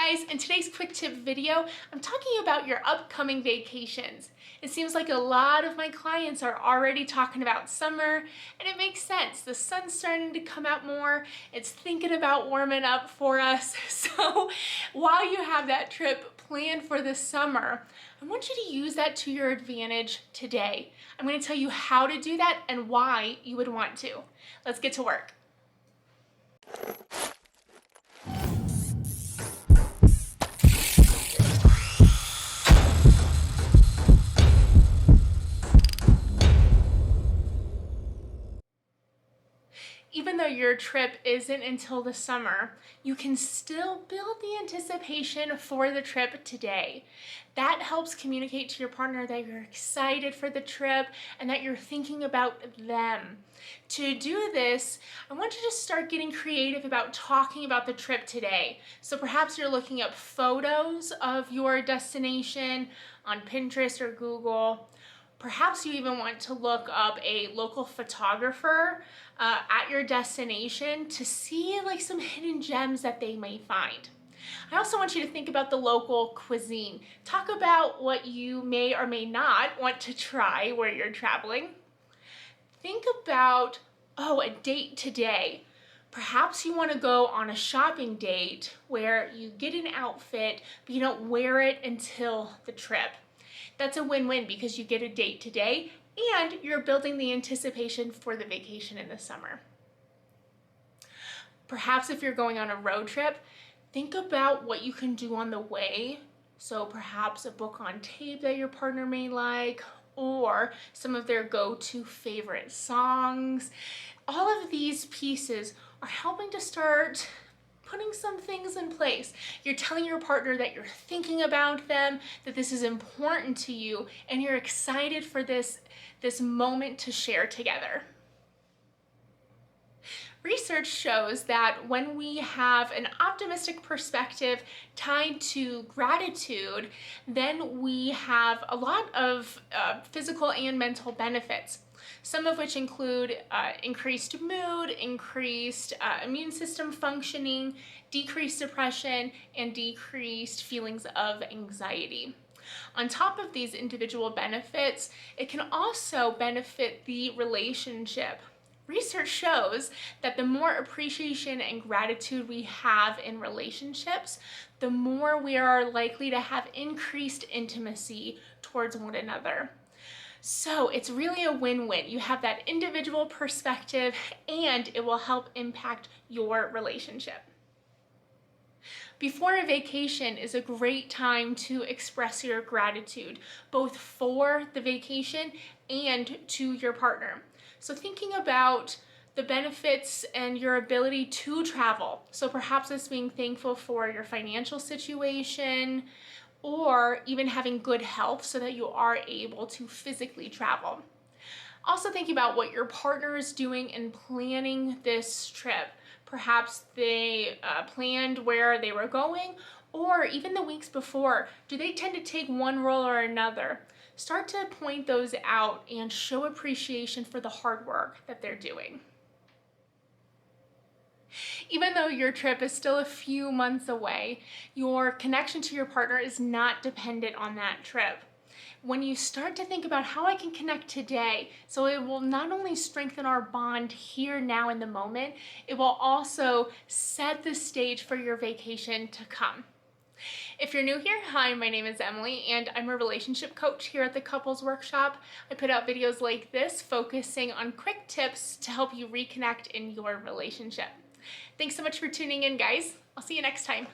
guys, in today's quick tip video, I'm talking about your upcoming vacations. It seems like a lot of my clients are already talking about summer, and it makes sense. The sun's starting to come out more. It's thinking about warming up for us. So while you have that trip planned for the summer, I want you to use that to your advantage today. I'm going to tell you how to do that and why you would want to. Let's get to work. Even though your trip isn't until the summer, you can still build the anticipation for the trip today. That helps communicate to your partner that you're excited for the trip and that you're thinking about them. To do this, I want you to start getting creative about talking about the trip today. So perhaps you're looking up photos of your destination on Pinterest or Google. Perhaps you even want to look up a local photographer at your destination to see like some hidden gems that they may find. I also want you to think about the local cuisine. Talk about what you may or may not want to try where you're traveling. Think about, a date today. Perhaps you want to go on a shopping date where you get an outfit, but you don't wear it until the trip. That's a win-win because you get a date today and you're building the anticipation for the vacation in the summer. Perhaps if you're going on a road trip, think about what you can do on the way. So perhaps a book on tape that your partner may like, or some of their go-to favorite songs. All of these pieces are helping to start putting some things in place. You're telling your partner that you're thinking about them, that this is important to you, and you're excited for this moment to share together. Research shows that when we have an optimistic perspective tied to gratitude, then we have a lot of physical and mental benefits. Some of which include increased mood, increased immune system functioning, decreased depression, and decreased feelings of anxiety. On top of these individual benefits, it can also benefit the relationship. Research shows that the more appreciation and gratitude we have in relationships, the more we are likely to have increased intimacy towards one another. So it's really a win-win. You have that individual perspective and it will help impact your relationship. Before a vacation is a great time to express your gratitude, both for the vacation and to your partner. So thinking about the benefits and your ability to travel. So perhaps it's being thankful for your financial situation, or even having good health so that you are able to physically travel. Also thinking about what your partner is doing in planning this trip. Perhaps they planned where they were going, or even the weeks before, do they tend to take one role or another? Start to point those out and show appreciation for the hard work that they're doing. Even though your trip is still a few months away, your connection to your partner is not dependent on that trip. When you start to think about how I can connect today, so it will not only strengthen our bond here, now, in the moment, it will also set the stage for your vacation to come. If you're new here, hi, my name is Emily and I'm a relationship coach here at the Couples Workshop. I put out videos like this focusing on quick tips to help you reconnect in your relationship. Thanks so much for tuning in, guys. I'll see you next time.